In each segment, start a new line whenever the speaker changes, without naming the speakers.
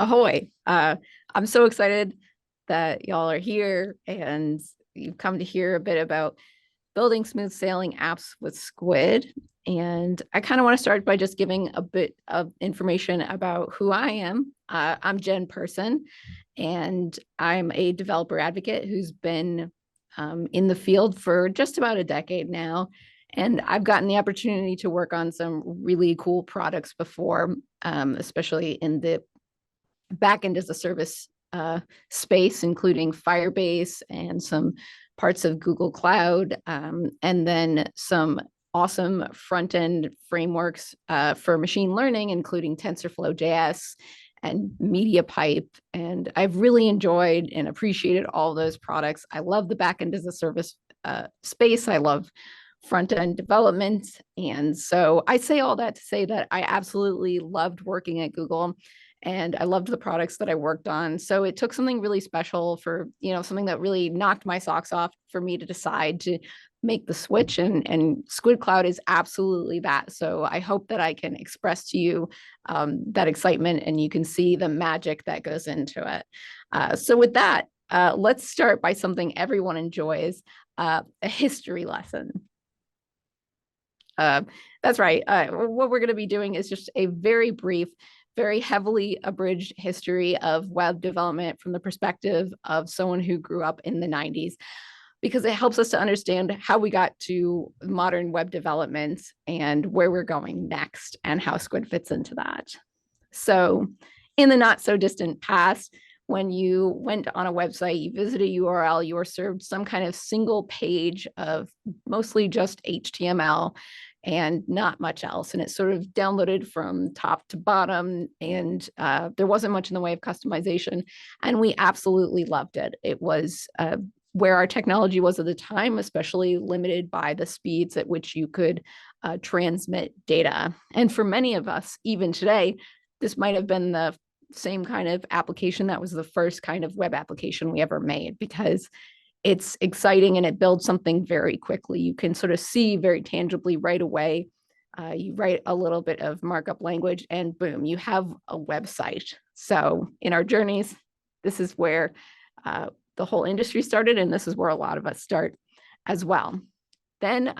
Ahoy. I'm so excited that y'all are here and you've come to hear a bit about building smooth sailing apps with Squid. And I kind of want to start by just giving a bit of information about who I am. I'm Jen Person, and I'm a developer advocate who's been in the field for just about a decade now. And I've gotten the opportunity to work on some really cool products before, especially in the backend as a service space, including Firebase and some parts of Google Cloud, and then some awesome front end frameworks for machine learning, including TensorFlow.js and MediaPipe. And I've really enjoyed and appreciated all those products. I love the backend as a service space. I love front end development. And so I say all that to say that I absolutely loved working at Google and I loved the products that I worked on. So it took something really special for, something that really knocked my socks off for me to decide to make the switch. And Squid Cloud is absolutely that. So I hope that I can express to you that excitement and you can see the magic that goes into it. So with that, let's start by something everyone enjoys, a history lesson. That's right. What we're going to be doing is just a very brief, very heavily abridged history of web development from the perspective of someone who grew up in the 90s, because it helps us to understand how we got to modern web development and where we're going next and how Squid fits into that. So in the not so distant past, when you went on a website, you visit a URL, you were served some kind of single page of mostly just HTML and not much else. And it sort of downloaded from top to bottom, and there wasn't much in the way of customization. And we absolutely loved it. It was where our technology was at the time, especially limited by the speeds at which you could transmit data. And for many of us, even today, this might have been the same kind of application that was the first kind of web application we ever made, because it's exciting and it builds something very quickly. You can sort of see very tangibly right away. You write a little bit of markup language and boom, you have a website. So in our journeys, this is where the whole industry started, and this is where a lot of us start as well. Then,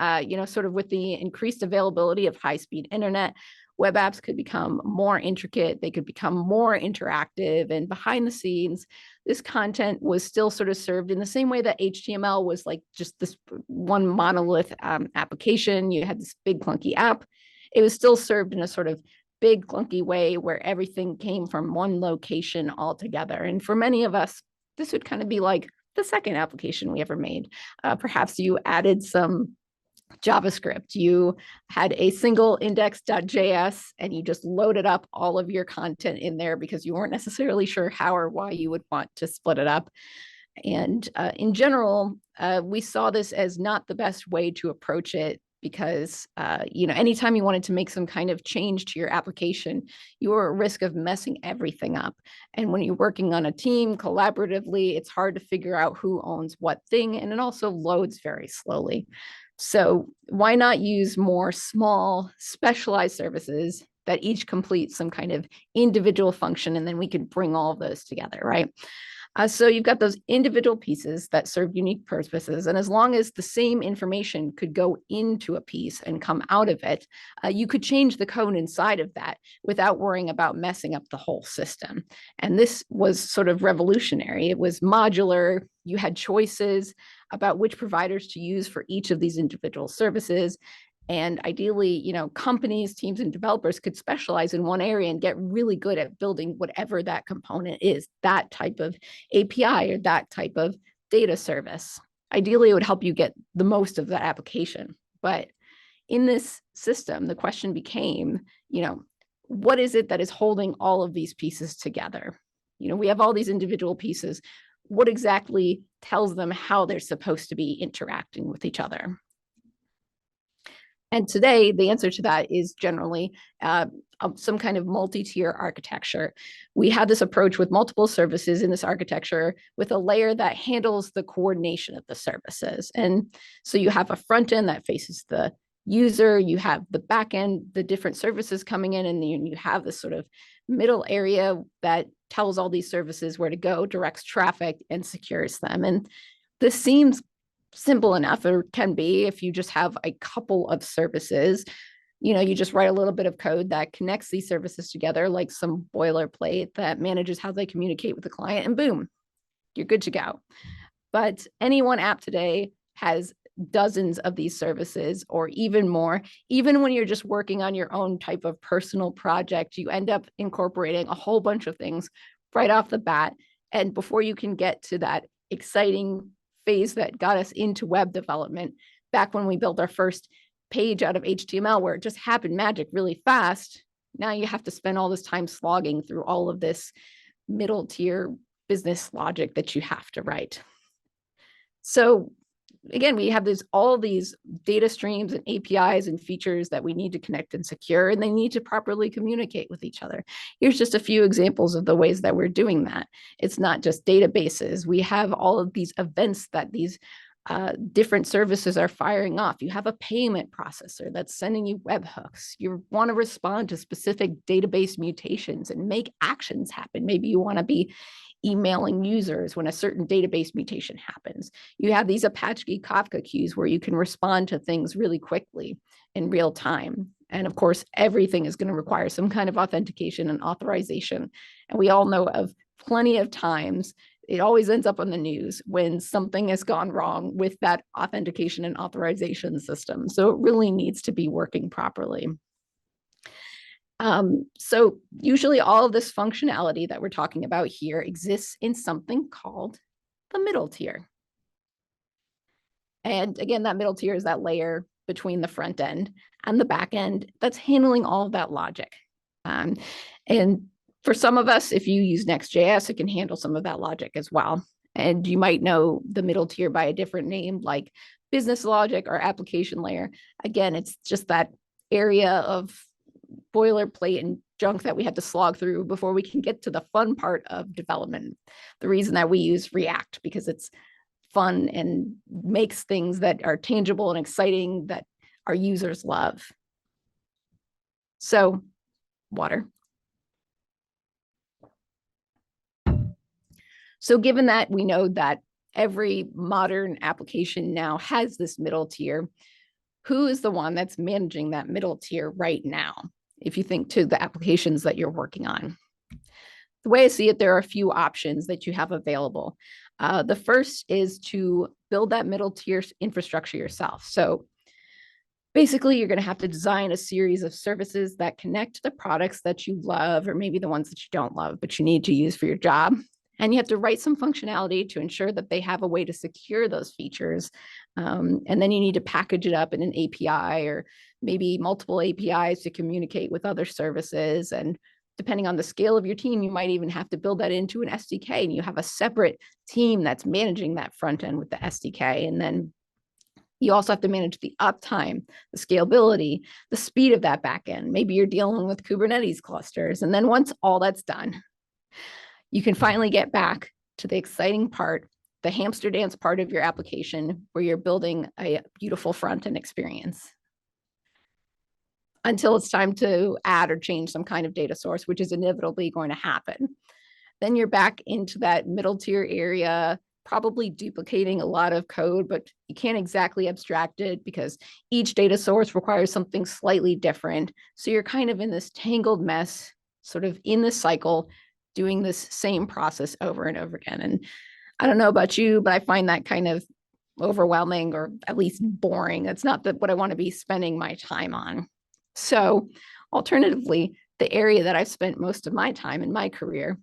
sort of with the increased availability of high-speed internet, web apps could become more intricate, they could become more interactive, and behind the scenes, this content was still sort of served in the same way that HTML was like just this one monolith application. You had this big clunky app. It was still served in a sort of big clunky way where everything came from one location altogether. And for many of us, this would kind of be like the second application we ever made. Perhaps you added some JavaScript, you had a single index.js and you just loaded up all of your content in there because you weren't necessarily sure how or why you would want to split it up. And in general, we saw this as not the best way to approach it, because anytime you wanted to make some kind of change to your application, you were at risk of messing everything up. And when you're working on a team collaboratively, it's hard to figure out who owns what thing, and it also loads very slowly. So why not use more small, specialized services that each complete some kind of individual function, and then we can bring all of those together, right? So you've got those individual pieces that serve unique purposes. And as long as the same information could go into a piece and come out of it, you could change the code inside of that without worrying about messing up the whole system. And this was sort of revolutionary. It was modular. You had choices about which providers to use for each of these individual services. And ideally, companies, teams, and developers could specialize in one area and get really good at building whatever that component is, that type of API or that type of data service. Ideally, it would help you get the most of that application. But in this system, the question became, what is it that is holding all of these pieces together? We have all these individual pieces. What exactly tells them how they're supposed to be interacting with each other? And today, the answer to that is generally some kind of multi-tier architecture. We have this approach with multiple services in this architecture with a layer that handles the coordination of the services. And so you have a front end that faces the user, you have the back end, the different services coming in, and then you have this sort of middle area that tells all these services where to go, directs traffic, and secures them. And this seems simple enough, or can be, if you just have a couple of services. You just write a little bit of code that connects these services together, like some boilerplate that manages how they communicate with the client, and boom, you're good to go. But any one app today has dozens of these services, or even more. Even when you're just working on your own type of personal project, you end up incorporating a whole bunch of things right off the bat. And before you can get to that exciting phase that got us into web development, back when we built our first page out of HTML, where it just happened magic really fast, now you have to spend all this time slogging through all of this middle tier business logic that you have to write. So again, we have all these data streams and APIs and features that we need to connect and secure, and they need to properly communicate with each other. Here's just a few examples of the ways that we're doing that. It's not just databases. We have all of these events that these different services are firing off. You have a payment processor that's sending you webhooks. You want to respond to specific database mutations and make actions happen. Maybe you want to be emailing users when a certain database mutation happens. You have these Apache Kafka queues where you can respond to things really quickly in real time. And of course, everything is going to require some kind of authentication and authorization. And we all know of plenty of times, it always ends up on the news when something has gone wrong with that authentication and authorization system. So it really needs to be working properly. So usually all of this functionality that we're talking about here exists in something called the middle tier. And again, that middle tier is that layer between the front end and the back end that's handling all of that logic. And for some of us, if you use Next.js, it can handle some of that logic as well. And you might know the middle tier by a different name, like business logic or application layer. Again, it's just that area of boilerplate and junk that we have to slog through before we can get to the fun part of development. The reason that we use React, because it's fun and makes things that are tangible and exciting that our users love. So, water. So given that we know that every modern application now has this middle tier, who is the one that's managing that middle tier right now? If you think to the applications that you're working on. The way I see it, there are a few options that you have available. The first is to build that middle tier infrastructure yourself. So basically, you're going to have to design a series of services that connect to the products that you love, or maybe the ones that you don't love, but you need to use for your job. And you have to write some functionality to ensure that they have a way to secure those features. And then you need to package it up in an API, or maybe multiple APIs to communicate with other services. And depending on the scale of your team, you might even have to build that into an SDK, and you have a separate team that's managing that front end with the SDK. And then you also have to manage the uptime, the scalability, the speed of that backend. Maybe you're dealing with Kubernetes clusters. And then once all that's done, you can finally get back to the exciting part, the hamster dance part of your application, where you're building a beautiful front-end experience until it's time to add or change some kind of data source, which is inevitably going to happen. Then you're back into that middle tier area, probably duplicating a lot of code, but you can't exactly abstract it because each data source requires something slightly different. So you're kind of in this tangled mess, sort of in this cycle, doing this same process over and over again. And I don't know about you, but I find that kind of overwhelming, or at least boring. It's not what I want to be spending my time on. So alternatively, the area that I've spent most of my time in my career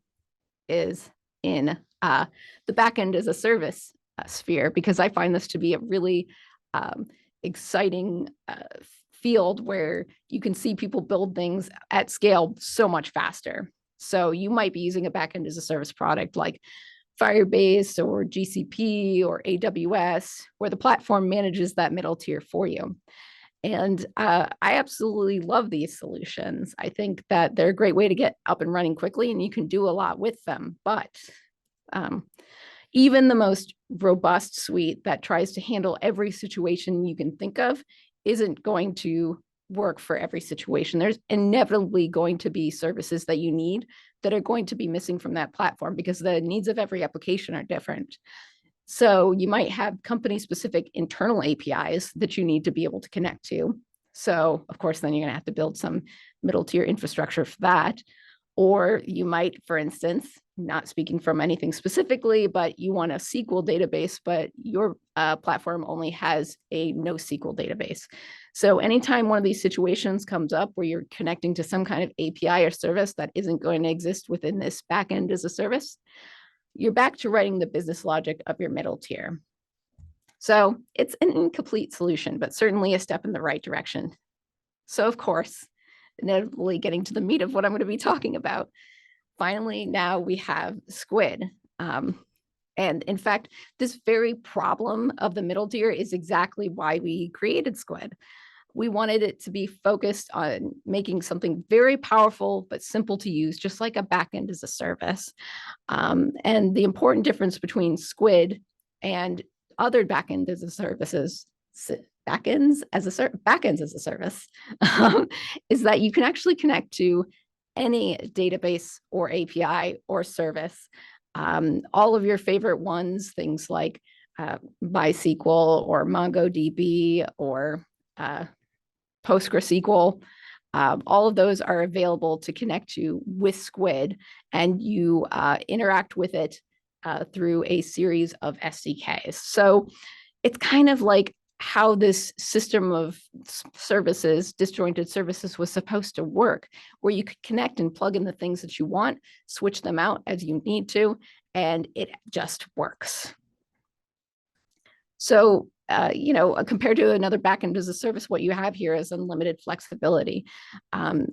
is in the backend as a service sphere, because I find this to be a really exciting field where you can see people build things at scale so much faster. So you might be using a backend as a service product like Firebase or GCP or AWS, where the platform manages that middle tier for you. And I absolutely love these solutions. I think that they're a great way to get up and running quickly, and you can do a lot with them. But even the most robust suite that tries to handle every situation you can think of isn't going to work for every situation. There's inevitably going to be services that you need that are going to be missing from that platform because the needs of every application are different. So you might have company specific internal APIs that you need to be able to connect to. So of course, then you're going to have to build some middle tier infrastructure for that. Or you might, for instance, not speaking from anything specifically, but you want a SQL database, but your platform only has a NoSQL database. So anytime one of these situations comes up where you're connecting to some kind of API or service that isn't going to exist within this backend as a service, you're back to writing the business logic of your middle tier. So it's an incomplete solution, but certainly a step in the right direction. So of course, inevitably getting to the meat of what I'm going to be talking about. Finally, now we have Squid. And in fact, this very problem of the middle tier is exactly why we created Squid. We wanted it to be focused on making something very powerful but simple to use, just like a backend as a service. And the important difference between Squid and other backend as a services, backends as a service, is that you can actually connect to any database or API or service. All of your favorite ones, things like MySQL or MongoDB or PostgreSQL, all of those are available to connect to with Squid, and you interact with it through a series of SDKs. So it's kind of like how this system of services, disjointed services, was supposed to work, where you could connect and plug in the things that you want, switch them out as you need to, and it just works. So, compared to another backend as a service, what you have here is unlimited flexibility.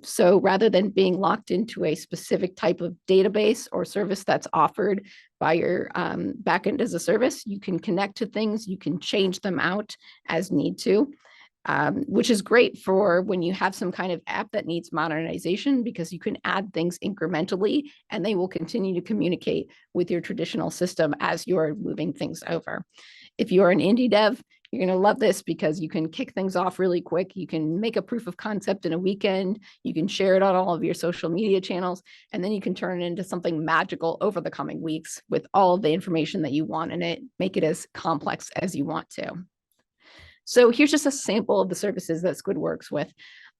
So rather than being locked into a specific type of database or service that's offered by your backend as a service, you can connect to things, you can change them out as need to, which is great for when you have some kind of app that needs modernization, because you can add things incrementally and they will continue to communicate with your traditional system as you're moving things over. If you're an indie dev, you're going to love this because you can kick things off really quick. You can make a proof of concept in a weekend. You can share it on all of your social media channels, and then you can turn it into something magical over the coming weeks with all of the information that you want in it, make it as complex as you want to. So here's just a sample of the services that Squid works with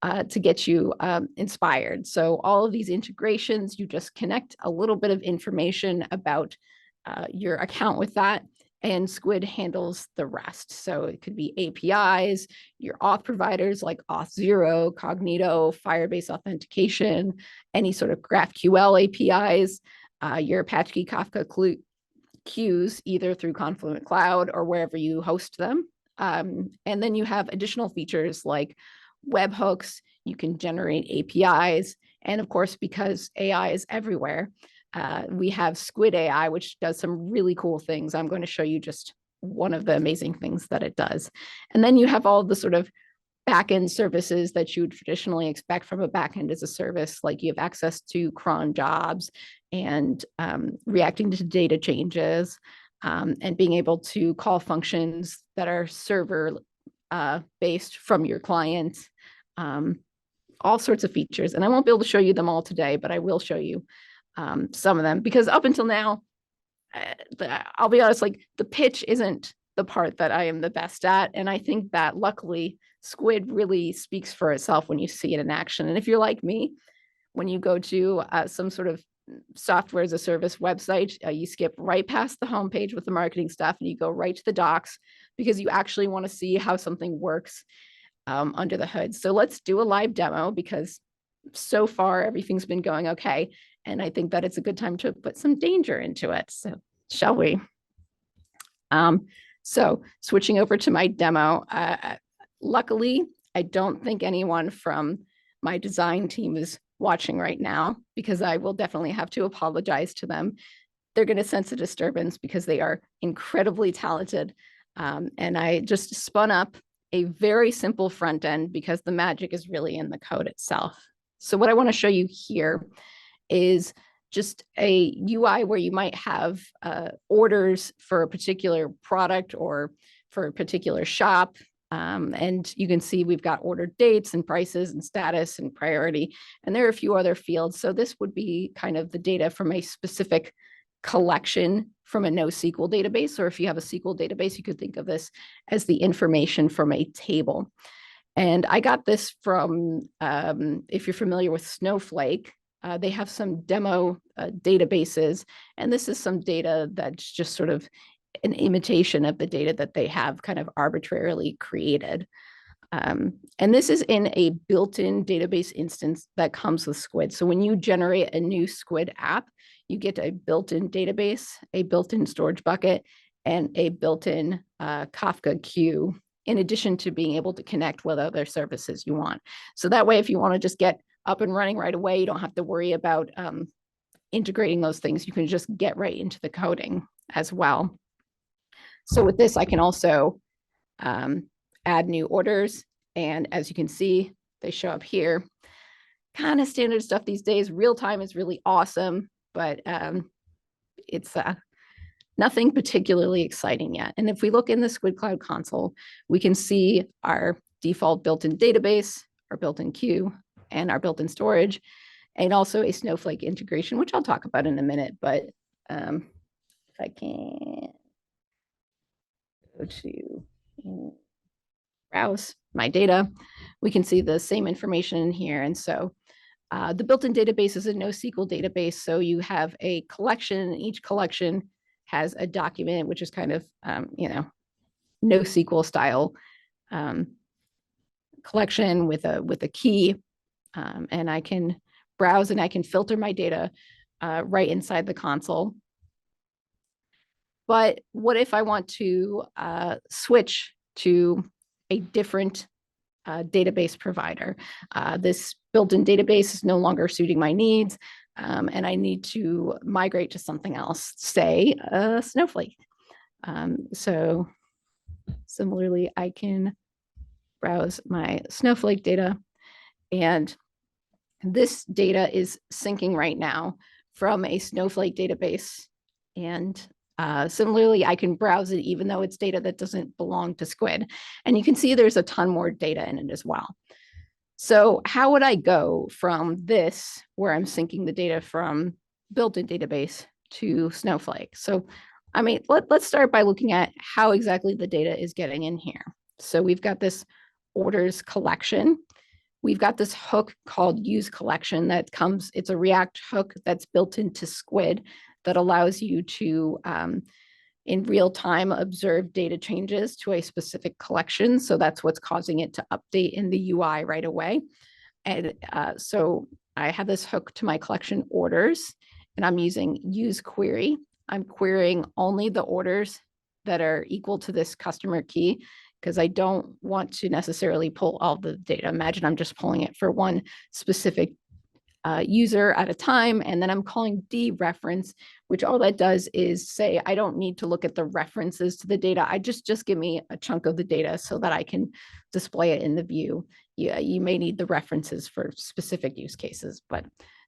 to get you inspired. So all of these integrations, you just connect a little bit of information about your account with that, and Squid handles the rest. So it could be APIs, your auth providers like Auth0, Cognito, Firebase authentication, any sort of GraphQL APIs, your Apache Kafka queues, either through Confluent Cloud or wherever you host them. And then you have additional features like webhooks, you can generate APIs, and of course, because AI is everywhere, we have Squid AI, which does some really cool things. I'm going to show you just one of the amazing things that it does. And then you have all the sort of backend services that you would traditionally expect from a backend as a service, like you have access to cron jobs and reacting to data changes, and being able to call functions that are server based from your client, all sorts of features. And I won't be able to show you them all today, but I will show you some of them, because up until now, I'll be honest, like the pitch isn't the part that I am the best at. And I think that luckily Squid really speaks for itself when you see it in action. And if you're like me, when you go to some sort of software as a service website, you skip right past the homepage with the marketing stuff and you go right to the docs, because you actually want to see how something works under the hood. So let's do a live demo, because so far everything's been going okay. And I think that it's a good time to put some danger into it. So shall we? So switching over to my demo, luckily, I don't think anyone from my design team is watching right now, because I will definitely have to apologize to them. They're going to sense a disturbance because they are incredibly talented. And I just spun up a very simple front end because the magic is really in the code itself. So what I want to show you here is just a UI where you might have orders for a particular product or for a particular shop. And you can see we've got ordered dates and prices and status and priority, and there are a few other fields. So this would be kind of the data from a specific collection from a NoSQL database, or if you have a SQL database, you could think of this as the information from a table. And I got this from, if you're familiar with Snowflake, they have some demo databases, and this is some data that's just sort of an imitation of the data that they have kind of arbitrarily created. And this is in a built-in database instance that comes with Squid. So when you generate a new Squid app, you get a built-in database, a built-in storage bucket, and a built-in Kafka queue, in addition to being able to connect with other services you want. So that way, if you want to just get up and running right away, you don't have to worry about integrating those things. You can just get right into the coding as well. So with this, I can also add new orders. And as you can see, they show up here. Kind of standard stuff these days. Real time is really awesome, but it's nothing particularly exciting yet. And if we look in the Squid Cloud console, we can see our default built-in database, our built-in queue, and our built-in storage, and also a Snowflake integration, which I'll talk about in a minute. But if I can go to browse my data, we can see the same information in here. And so the built-in database is a NoSQL database. So you have a collection, and each collection has a document, which is kind of, NoSQL style collection with a key. And I can browse and I can filter my data right inside the console. But what if I want to switch to a different database provider? This built-in database is no longer suiting my needs, and I need to migrate to something else, say Snowflake. So similarly, I can browse my Snowflake data, and this data is syncing right now from a Snowflake database. And similarly, I can browse it even though it's data that doesn't belong to Squid. And you can see there's a ton more data in it as well. So how would I go from this, where I'm syncing the data from built-in database, to Snowflake? So, I mean, let's start by looking at how exactly the data is getting in here. So we've got this orders collection. We've got this hook called use collection that comes, it's a React hook that's built into Squid that allows you to, in real time, observe data changes to a specific collection. So that's what's causing it to update in the UI right away. And so I have this hook to my collection orders, and I'm using use query. I'm querying only the orders that are equal to this customer key, because I don't want to necessarily pull all the data. Imagine I'm just pulling it for one specific user at a time, and then I'm calling dereference, which all that does is say, I don't need to look at the references to the data. I just give me a chunk of the data so that I can display it in the view. Yeah, you may need the references for specific use cases, but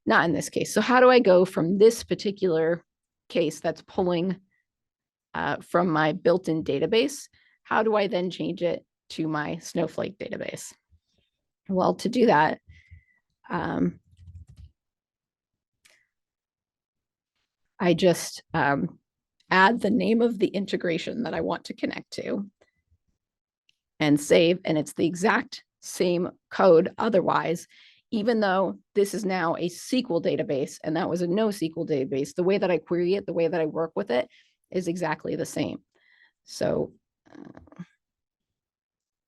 not in this case. So how do I go from this particular case that's pulling from my built-in database? How do I then change it to my Snowflake database? Well, to do that, I just add the name of the integration that I want to connect to and save, and it's the exact same code otherwise, even though this is now a SQL database and that was a NoSQL database. The way that I query it, the way that I work with it is exactly the same. So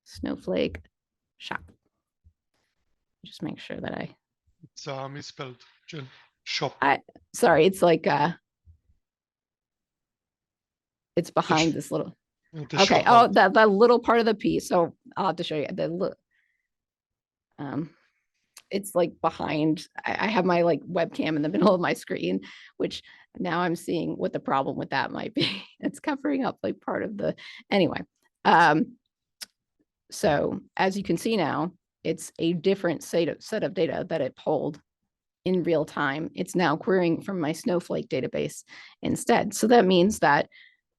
Snowflake shop. Just make sure that
it's misspelled, Jen. Shop.
Sorry, it's like it's behind this little. Okay. Oh, that little part of the piece. So I'll have to show you the it's like behind. I have my like webcam in the middle of my screen, which now I'm seeing what the problem with that might be. It's covering up like part of the anyway. So as you can see now, it's a different set of data that it pulled in real time. It's now querying from my Snowflake database instead. So that means that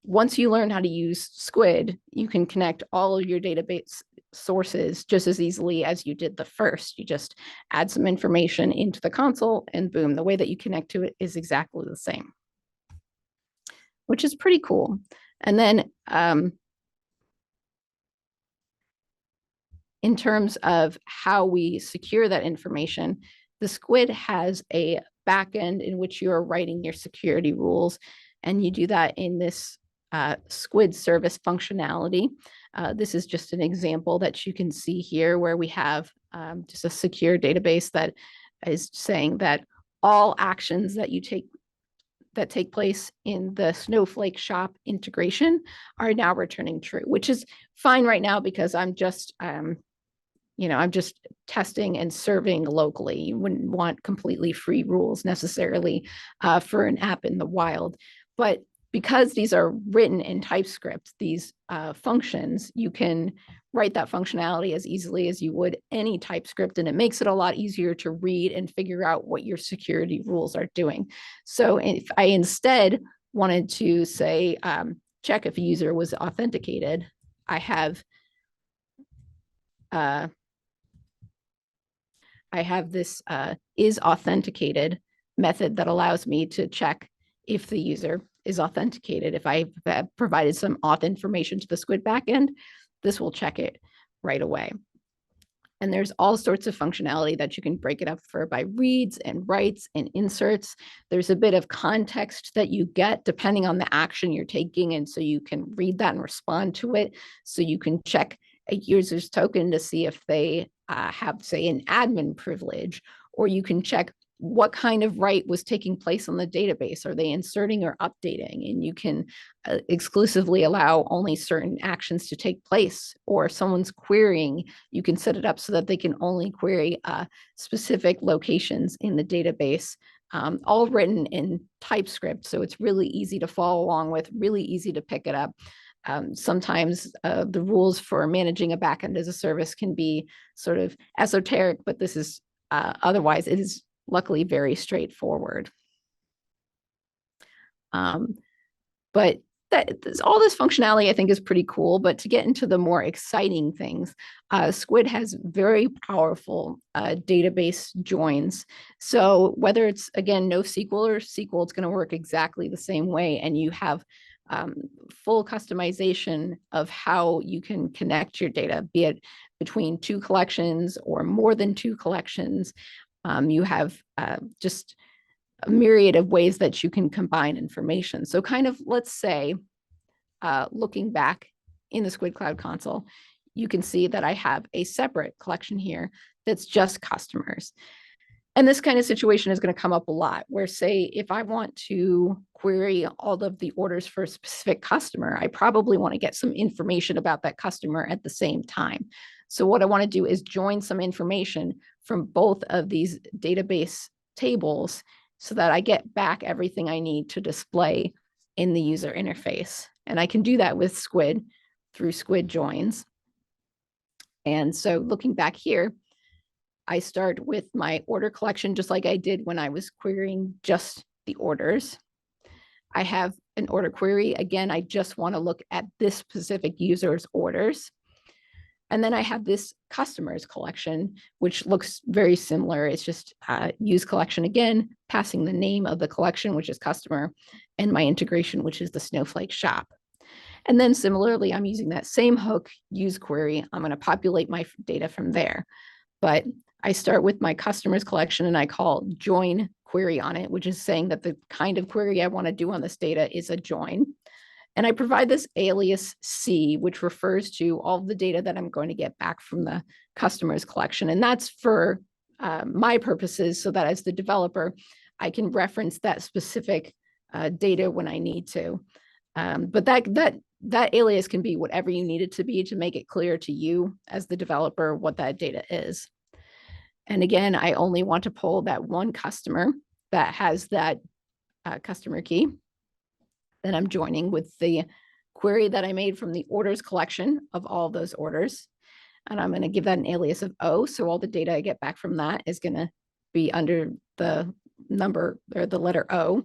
once you learn how to use Squid, you can connect all of your database sources just as easily as you did the first. You just add some information into the console and boom, the way that you connect to it is exactly the same, which is pretty cool. And then in terms of how we secure that information, the Squid has a backend in which you're writing your security rules, and you do that in this Squid service functionality. This is just an example that you can see here where we have just a secure database that is saying that all actions that take place in the Snowflake shop integration are now returning true, which is fine right now because I'm just testing and serving locally. You wouldn't want completely free rules necessarily for an app in the wild. But because these are written in TypeScript, these functions, you can write that functionality as easily as you would any TypeScript, and it makes it a lot easier to read and figure out what your security rules are doing. So if I instead wanted to say, check if a user was authenticated, I have this is authenticated method that allows me to check if the user is authenticated. If I have provided some auth information to the Squid backend, this will check it right away. And there's all sorts of functionality that you can break it up for by reads and writes and inserts. There's a bit of context that you get depending on the action you're taking. And so you can read that and respond to it. So you can check a user's token to see if they have, say, an admin privilege, or you can check what kind of write was taking place on the database. Are they inserting or updating? And you can exclusively allow only certain actions to take place. Or if someone's querying, you can set it up so that they can only query specific locations in the database, all written in TypeScript. So it's really easy to follow along with, really easy to pick it up. Sometimes the rules for managing a backend as a service can be sort of esoteric, but this is otherwise, it is luckily very straightforward. But all this functionality I think is pretty cool, but to get into the more exciting things, Squid has very powerful database joins. So whether it's, again, NoSQL or SQL, it's going to work exactly the same way, and you have full customization of how you can connect your data, be it between two collections or more than two collections. You have just a myriad of ways that you can combine information. So kind of, let's say, looking back in the Squid Cloud console, you can see that I have a separate collection here that's just customers. And this kind of situation is going to come up a lot where, say, if I want to query all of the orders for a specific customer, I probably want to get some information about that customer at the same time. So what I want to do is join some information from both of these database tables so that I get back everything I need to display in the user interface. And I can do that with Squid through Squid joins. And so looking back here, I start with my order collection, just like I did when I was querying just the orders. I have an order query. Again, I just want to look at this specific user's orders. And then I have this customers collection, which looks very similar. It's just use collection again, passing the name of the collection, which is customer, and my integration, which is the Snowflake shop. And then similarly, I'm using that same hook, use query. I'm going to populate my data from there. But I start with my customers collection and I call join query on it, which is saying that the kind of query I want to do on this data is a join. And I provide this alias C, which refers to all the data that I'm going to get back from the customers collection. And that's for my purposes, so that as the developer, I can reference that specific data when I need to. But that alias can be whatever you need it to be to make it clear to you as the developer what that data is. And again, I only want to pull that one customer that has that customer key. Then I'm joining with the query that I made from the orders collection of all of those orders. And I'm going to give that an alias of O. So all the data I get back from that is going to be under the number or the letter O.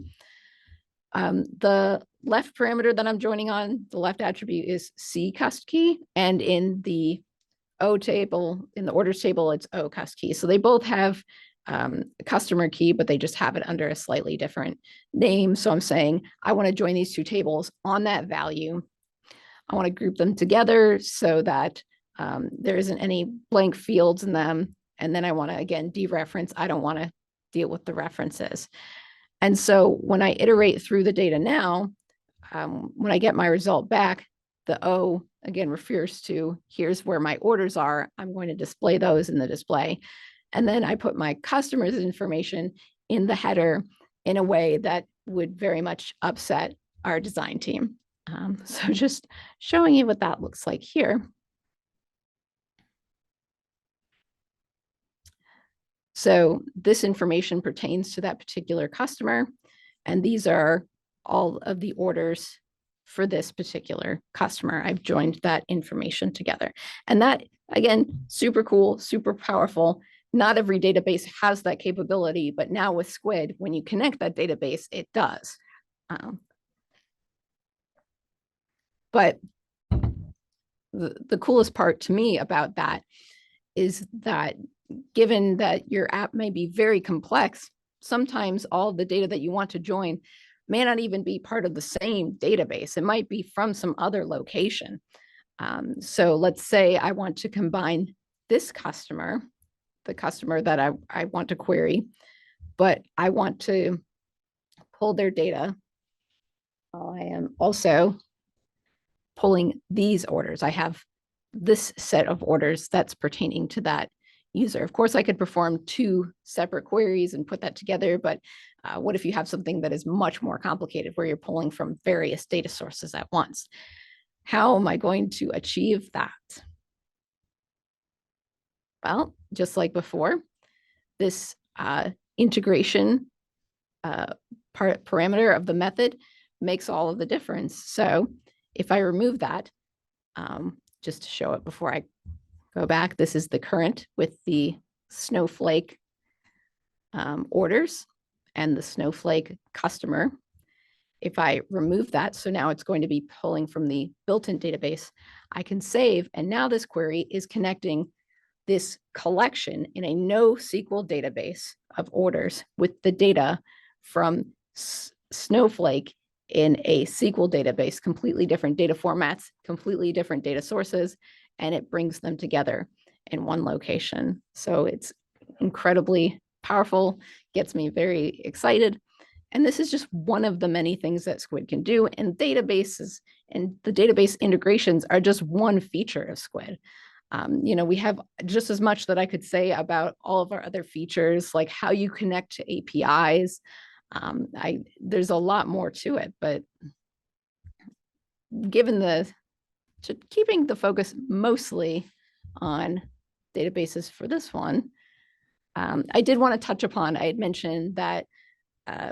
The left parameter that I'm joining on, the left attribute is C cust key, and in the O table, in the orders table, it's O cust key. So they both have a customer key, but they just have it under a slightly different name. So I'm saying I want to join these two tables on that value. I want to group them together so that there isn't any blank fields in them. And then I want to, again, dereference. I don't want to deal with the references. And so when I iterate through the data now, when I get my result back, the O again refers to here's where my orders are. I'm going to display those in the display. And then I put my customer's information in the header in a way that would very much upset our design team. So just showing you what that looks like here. So this information pertains to that particular customer. And these are all of the orders for this particular customer. I've joined that information together. And that, again, super cool, super powerful. Not every database has that capability, but now with Squid, when you connect that database, it does. But the coolest part to me about that is that given that your app may be very complex, sometimes all the data that you want to join may not even be part of the same database. It might be from some other location. So let's say I want to combine this customer, the customer that I want to query, but I want to pull their data. I am also pulling these orders. I have this set of orders that's pertaining to that user. Of course, I could perform two separate queries and put that together, but what if you have something that is much more complicated where you're pulling from various data sources at once? How am I going to achieve that? Well, just like before, this integration parameter of the method makes all of the difference. So if I remove that, just to show it before I go back, this is the current with the snowflake orders and the snowflake customer. If I remove that, so now it's going to be pulling from the built-in database, I can save, and now this query is connecting this collection in a NoSQL database of orders with the data from Snowflake in a SQL database, completely different data formats, completely different data sources, and it brings them together in one location. So it's incredibly powerful, gets me very excited. And this is just one of the many things that Squid can do. And databases and the database integrations are just one feature of Squid. We have just as much that I could say about all of our other features, like how you connect to APIs. There's a lot more to it, but given keeping the focus mostly on databases for this one, I did want to touch upon, I had mentioned that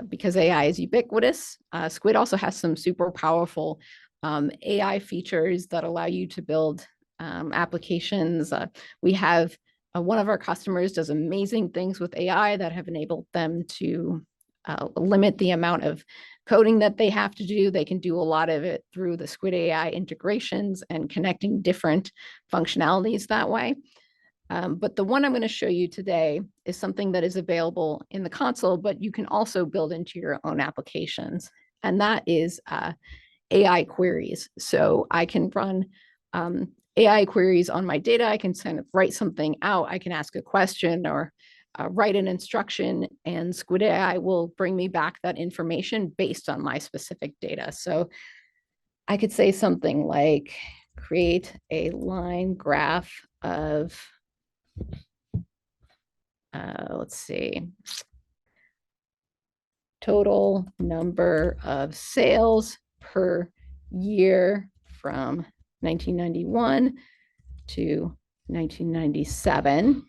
because AI is ubiquitous, Squid also has some super powerful AI features that allow you to build applications. We have one of our customers does amazing things with AI that have enabled them to limit the amount of coding that they have to do. They can do a lot of it through the Squid AI integrations and connecting different functionalities that way. But the one I'm going to show you today is something that is available in the console, but you can also build into your own applications. And that is AI queries. So I can run AI queries on my data. I can kind of write something out. I can ask a question or write an instruction, and Squid AI will bring me back that information based on my specific data. So I could say something like, create a line graph of, let's see, total number of sales per year from 1991 to 1997.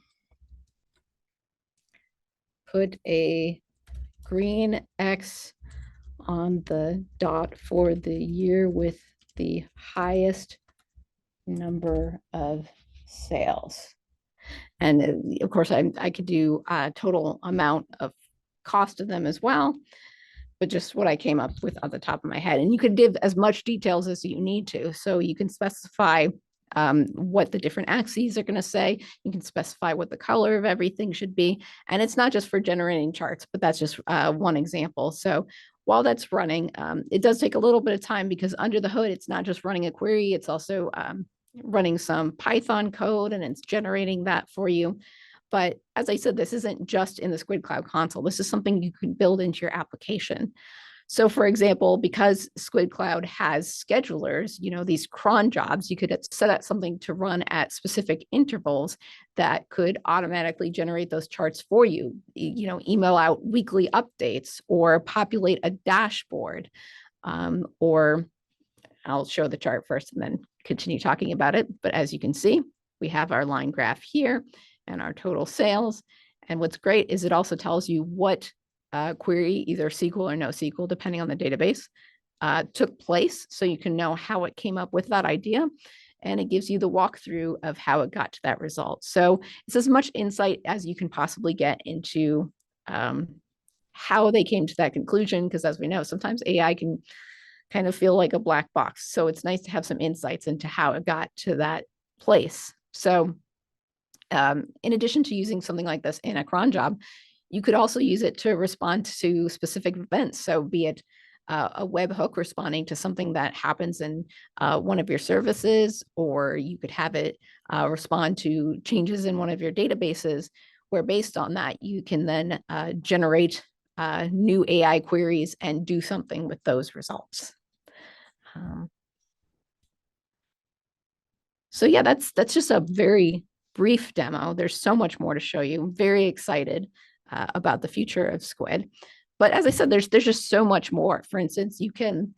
Put a green X on the dot for the year with the highest number of sales. And of course, I could do a total amount of cost of them as well. but just what I came up with on the top of my head. And you can give as much details as you need to. So you can specify what the different axes are going to say. You can specify what the color of everything should be. And it's not just for generating charts, but that's just one example. So while that's running, it does take a little bit of time because under the hood, it's not just running a query, it's also running some Python code and it's generating that for you. But as I said, this isn't just in the Squid Cloud console. This is something you can build into your application. So for example, because Squid Cloud has schedulers, these cron jobs, you could set up something to run at specific intervals that could automatically generate those charts for you, email out weekly updates or populate a dashboard. Or I'll show the chart first and then continue talking about it. But as you can see, we have our line graph here and our total sales. And what's great is it also tells you what query, either SQL or NoSQL, depending on the database, took place. So you can know how it came up with that idea. And it gives you the walkthrough of how it got to that result. So it's as much insight as you can possibly get into how they came to that conclusion. Because as we know, sometimes AI can kind of feel like a black box. So it's nice to have some insights into how it got to that place. So in addition to using something like this in a cron job, you could also use it to respond to specific events. So be it a webhook responding to something that happens in one of your services, or you could have it respond to changes in one of your databases, where based on that, you can then generate new AI queries and do something with those results. So yeah, that's just a very brief demo. There's so much more to show you. I'm very excited about the future of Squid. But as I said, there's just so much more. For instance, you can,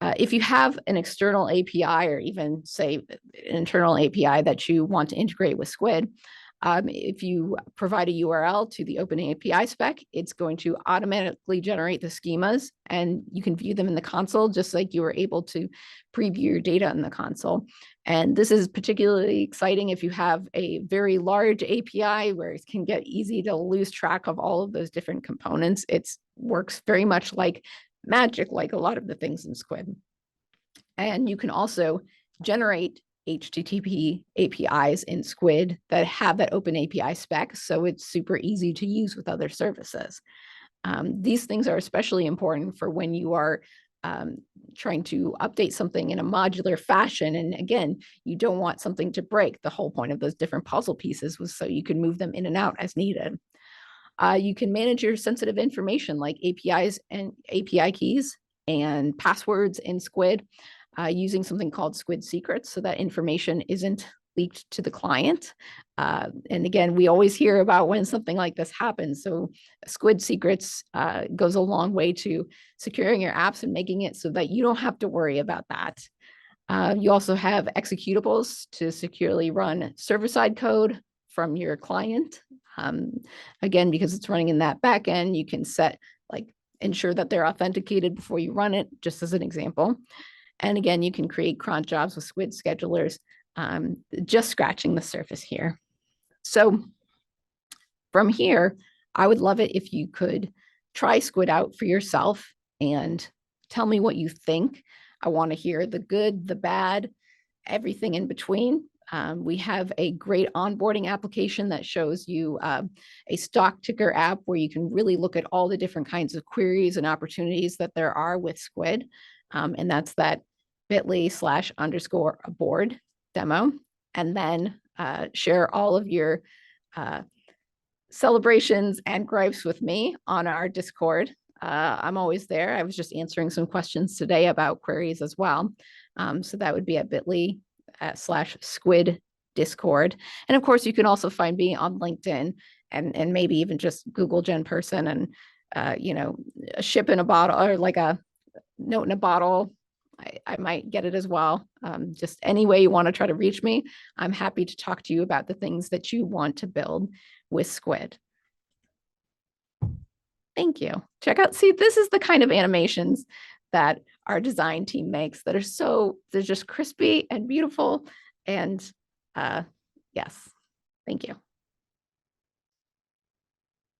if you have an external API or even say an internal API that you want to integrate with Squid, if you provide a URL to the OpenAPI spec, it's going to automatically generate the schemas and you can view them in the console, just like you were able to preview your data in the console. And this is particularly exciting if you have a very large API where it can get easy to lose track of all of those different components. It works very much like magic, like a lot of the things in Squid. And you can also generate HTTP APIs in Squid that have that open API spec. So it's super easy to use with other services. These things are especially important for when you are trying to update something in a modular fashion. And again, you don't want something to break. The whole point of those different puzzle pieces was so you can move them in and out as needed. You can manage your sensitive information like APIs and API keys and passwords in Squid using something called Squid Secrets, so that information isn't leaked to the client. And again, we always hear about when something like this happens. So Squid Secrets goes a long way to securing your apps and making it so that you don't have to worry about that. You also have executables to securely run server-side code from your client. Again, because it's running in that backend, you can set ensure that they're authenticated before you run it, just as an example. And again, you can create cron jobs with Squid schedulers, just scratching the surface here. So from here, I would love it if you could try Squid out for yourself and tell me what you think. I want to hear the good, the bad, everything in between. We have a great onboarding application that shows you a stock ticker app where you can really look at all the different kinds of queries and opportunities that there are with Squid. And that's that bit.ly/_aboard demo. And then share all of your celebrations and gripes with me on our Discord. I'm always there. I was just answering some questions today about queries as well. So that would be at bit.ly/squid Discord. And of course, you can also find me on LinkedIn and maybe even just Google Gen Person and, a ship in a bottle or like a note in a bottle. I might get it as well. Just any way you want to try to reach me, I'm happy to talk to you about the things that you want to build with Squid. Thank you. Check out, see, this is the kind of animations that our design team makes that are they're just crispy and beautiful. And yes, thank you.